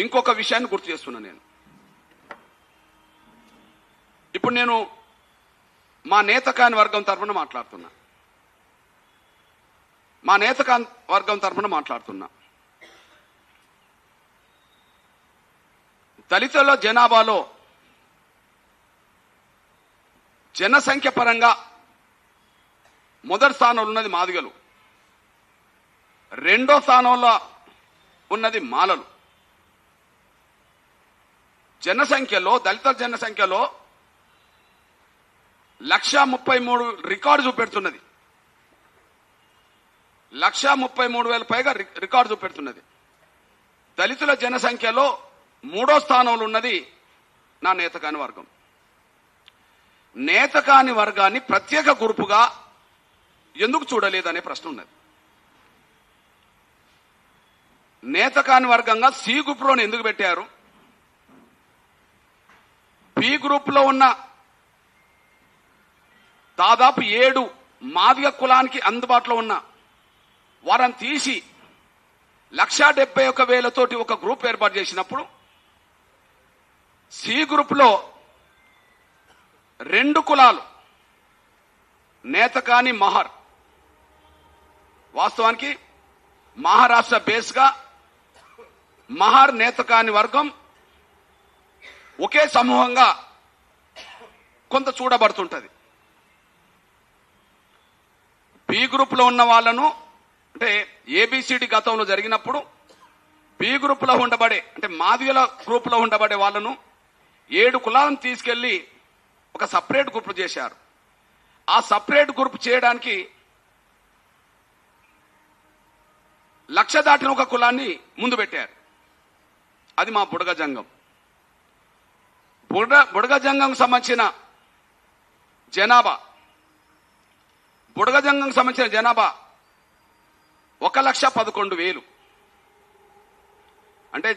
ఇంకొక విషయాన్ని గుర్తు చేస్తున్నాను నేను. ఇప్పుడు నేను మా నేతకాని వర్గం తరఫున మాట్లాడుతున్నా. దళితుల జనాభాలో జనసంఖ్య పరంగా మొదటి స్థానంలో ఉన్నది మాదిగలు, రెండో స్థానంలో ఉన్నది మాలలు. దళిత జనసంఖ్యలో 1,33,000 రికార్డు చూపెడుతున్నది. 1,33,000 పైగా రికార్డు చూపెడుతున్నది. దళితుల జనసంఖ్యలో మూడో స్థానంలో ఉన్నది నా నేతకాని వర్గం. నేతకాని వర్గాన్ని ప్రత్యేక గ్రూపుగా ఎందుకు చూడలేదనే ప్రశ్న ఉన్నది. నేతకాని వర్గంగా సి గ్రూప్లోని ఎందుకు పెట్టారు? బి గ్రూప్లో ఉన్న దాదాపు 7 మాదిగ కులానికి అందుబాటులో ఉన్న వారిని తీసి 1,71,000 తోటి ఒక గ్రూప్ ఏర్పాటు చేసినప్పుడు సి గ్రూప్లో 2 కులాలు నేతకాని మహర్, వాస్తవానికి మహారాష్ట్ర బేస్గా మహర్ నేతకాని వర్గం ఒకే సమూహంగా కొంత చూడబడుతుంటది. బి గ్రూప్లో ఉన్న వాళ్ళను అంటే ఏబిసిడి గతంలో జరిగినప్పుడు బి గ్రూప్లో ఉండబడే అంటే మాదిగల గ్రూప్లో ఉండబడే వాళ్ళను 7 కులాలను తీసుకెళ్లి ఒక సపరేట్ గ్రూప్ చేశారు. ఆ సపరేట్ గ్రూప్ చేయడానికి 1,00,000 దాటిన ఒక కులాన్ని ముందు పెట్టారు. అది మా బుడగ జంగం. బుడగ జంగం సంబంధించిన జనాభా 1,11,000. అంటే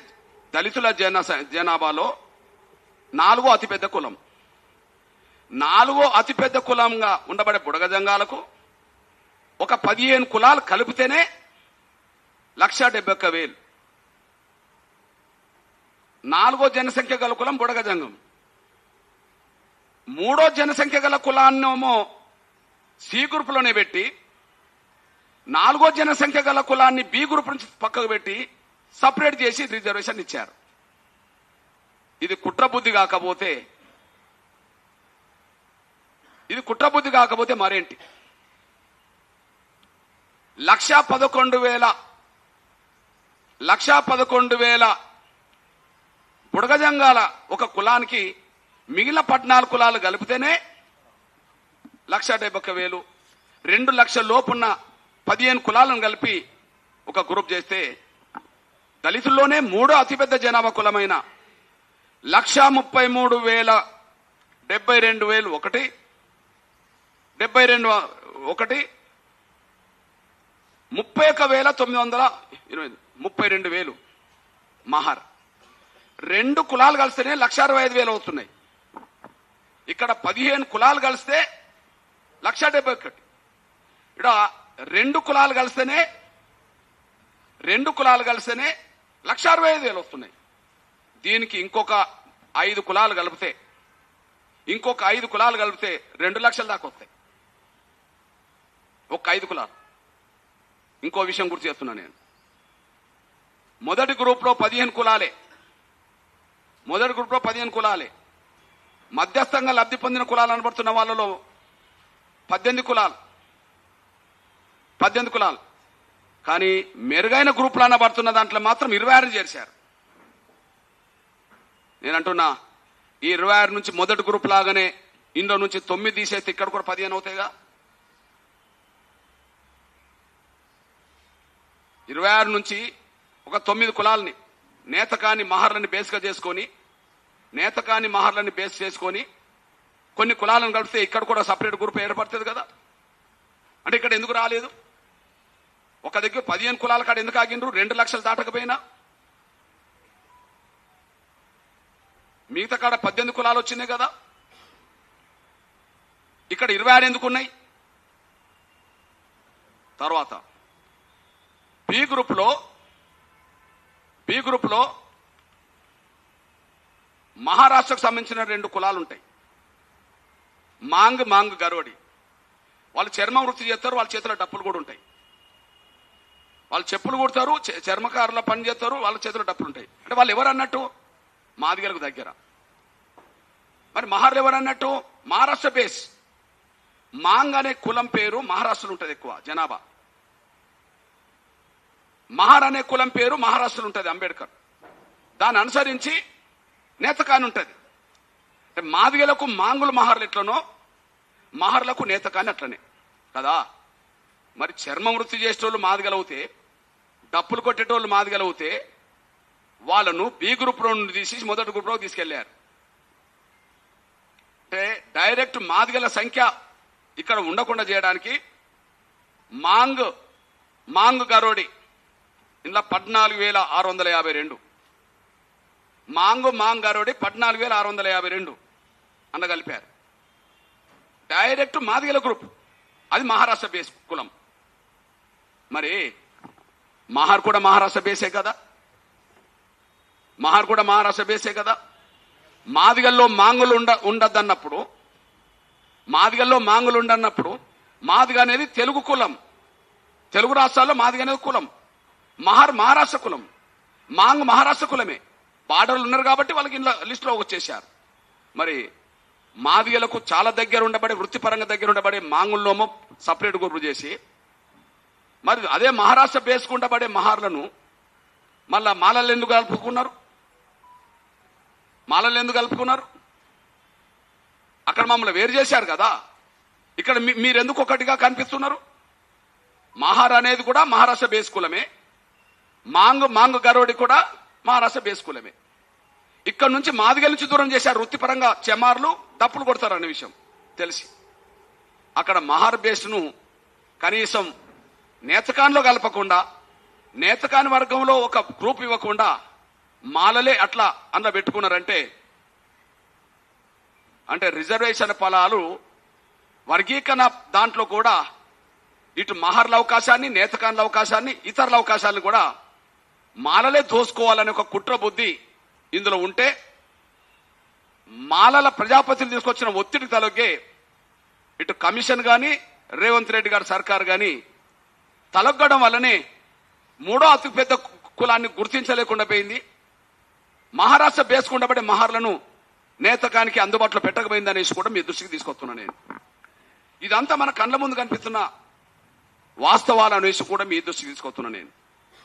దళితుల జనాభాలో 4వ అతిపెద్ద కులం. 4వ అతిపెద్ద కులంగా ఉండబడే బుడగ జంగాలకు ఒక 15 కులాలు కలిపితేనే 1,71,000. 4వ జనసంఖ్య గల కులం బుడగ జంగం. 3వ జనసంఖ్య గల కులాన్నేమో సి గ్రూప్లోనే పెట్టి 4వ జనసంఖ్య గల కులాన్ని బి గ్రూప్ నుంచి పక్కకు పెట్టి సపరేట్ చేసి రిజర్వేషన్ ఇచ్చారు. ఇది కుట్రబుద్ధి కాకపోతే మరేంటి? 1,11,000 బుడగజంగాల ఒక కులానికి మిగిలిన 14 కులాలు కలిపితేనే 1,71,000. 2 లక్షల లోపున్న 15 కులాలను కలిపి ఒక గ్రూప్ చేస్తే దళితుల్లోనే 3వ అతిపెద్ద జనాభా కులమైన 1,33,072 ఒకటి, 31,920 మహర్. 2 కులాలు కలిస్తేనే 1,65,000 అవుతున్నాయి. ఇక్కడ 15 కులాలు కలిస్తే 1,71,000. ఇక్కడ 2 కులాలు కలిస్తేనే 1,65,000 వస్తున్నాయి. దీనికి ఇంకొక 5 కులాలు కలిపితే 2 లక్షల దాకా వస్తాయి. ఒక 5 కులాలు. ఇంకో విషయం గుర్తు చేస్తున్నా నేను. మొదటి గ్రూప్లో 15 కులాలే. మధ్యస్థంగా లబ్ధి పొందిన కులాలు అనబడుతున్న వాళ్ళలో 18 కులాలు. కానీ మెరుగైన గ్రూపులు అనబడుతున్న దాంట్లో మాత్రం 26 చేర్చారు. నేనంటున్నా ఈ 26 నుంచి మొదటి గ్రూప్ లాగానే ఇందులో నుంచి 9 తీసేస్తే ఇక్కడ కూడా 15 అవుతాయిగా. 26 నుంచి ఒక 9 కులాలని నేతకాని మహర్లని బేస్ చేసుకొని కొన్ని కులాలను కలిపితే ఇక్కడ కూడా సపరేట్ గ్రూప్ ఏర్పడుతుంది కదా. అంటే ఇక్కడ ఎందుకు రాలేదు? ఒక దగ్గర 15 కులాల కాడ ఎందుకు ఆగిండ్రు? 2 లక్షలు దాటకపోయినా మిగతా కాడ 18 కులాలు వచ్చినాయి కదా. ఇక్కడ 26 ఎందుకున్నాయి? తర్వాత బి గ్రూప్ లో మహారాష్ట్రకు సంబంధించిన 2 కులాలు ఉంటాయి. మాంగ్ గరోడి. వాళ్ళు చర్మ వృత్తి చేస్తారు, వాళ్ళ చేతిలో డప్పులు కూడా ఉంటాయి. వాళ్ళు చెప్పులు కుడతారు, చర్మకారుల పని చేస్తారు, వాళ్ళ చేతిలో డప్పులు ఉంటాయి. అంటే వాళ్ళు ఎవరు అన్నట్టు? మాదిగలకు దగ్గర. మరి మహార్లు ఎవరు అన్నట్టు? మహారాష్ట్ర బేస్. మాంగ్ అనే కులం పేరు మహారాష్ట్రలో ఉంటుంది ఎక్కువ జనాభా. మహార్ అనే కులం పేరు మహారాష్ట్రలో ఉంటుంది, అంబేద్కర్. దాన్ని అనుసరించి నేతకాని ఉంటుంది. అంటే మాదిగలకు మాంగులు మహార్లు ఎట్లనో మహార్లకు నేతకాని అట్లనే కదా. మరి చర్మ వృత్తి చేసేటోళ్ళు మాదిగలవుతే, డప్పులు కొట్టేటోళ్ళు మాదిగలవుతే వాళ్ళను బి గ్రూప్లో నుండి తీసి మొదటి గ్రూప్లో తీసుకెళ్లారు. అంటే డైరెక్ట్ మాదిగల సంఖ్య ఇక్కడ ఉండకుండా చేయడానికి మాంగ్ గరోడి ఇందులో 14,652. మాంగ్ గరోడి 14,652 అనగలిపారు. డైరెక్ట్ మాదిగల గ్రూప్. అది మహారాష్ట్ర బేస్ కులం. మరి మహార్ కూడా మహారాష్ట్ర బేసే కదా. మాదిగల్లో మాంగులు ఉండద్దన్నప్పుడు, మాదిగ అనేది తెలుగు కులం. తెలుగు రాష్ట్రాల్లో మాదిగ అనేది కులం. మహారాష్ట్ర కులం. మాంగ్ మహారాష్ట్ర కులమే. బార్డర్లు ఉన్నారు కాబట్టి వాళ్ళకి లిస్టులో వచ్చేసారు. మరి మాదిగలకు చాలా దగ్గర ఉండబడే, వృత్తిపరంగా దగ్గర ఉండబడే మాంగుల్లోమో సపరేట్ గ్రూప్ చేసి, మరి అదే మహారాష్ట్ర బేసుకుండబడే మహార్లను మళ్ళా మాలలు ఎందుకు కలుపుకున్నారు? అక్కడ మమ్మల్ని వేరు చేశారు కదా. ఇక్కడ మీరెందుకు ఒకటిగా కనిపిస్తున్నారు? మహార్ అనేది కూడా మహారాష్ట్ర బేస్ కులమే. మాంగ్ గరోడి కూడా మహారాష్ట్ర బేస్ కులమే. ఇక్కడ నుంచి మాదిగల నుంచి దూరం చేశారు. వృత్తిపరంగా చెమార్లు డప్పులు కొడతారు అనే విషయం తెలిసి అక్కడ మహార్ బేస్ను కనీసం నేతకాన్లో కలపకుండా, నేతకాని వర్గంలో ఒక గ్రూప్ ఇవ్వకుండా మాలలే అట్లా అన్న పెట్టుకున్నారంటే, అంటే రిజర్వేషన్ ఫలాలు వర్గీకరణ దాంట్లో కూడా ఇటు మహార్ల అవకాశాన్ని, నేతకాన్ల అవకాశాన్ని, ఇతరుల అవకాశాలను కూడా మాలలే దోసుకోవాలనే ఒక కుట్ర బుద్ధి ఇందులో ఉంటే, మాలల ప్రజాపతిని తీసుకొచ్చిన ఒత్తిడి తలొగ్గే ఇటు కమిషన్ గాని, రేవంత్ రెడ్డి గారి సర్కార్ గాని తలొగ్గడం వల్లనే 3వ అతిపెద్ద కులాన్ని గుర్తించలేకుండా పోయింది. మహారాష్ట్ర బేసుకుండబడే మహార్లను నేతకానికి అందుబాటులో పెట్టకపోయింది అనేసి కూడా మీ దృష్టికి తీసుకొస్తున్నా నేను. ఇదంతా మన కళ్ళ ముందు కనిపిస్తున్న వాస్తవాలు అనేసి కూడా మీ దృష్టికి తీసుకొస్తున్నా నేను.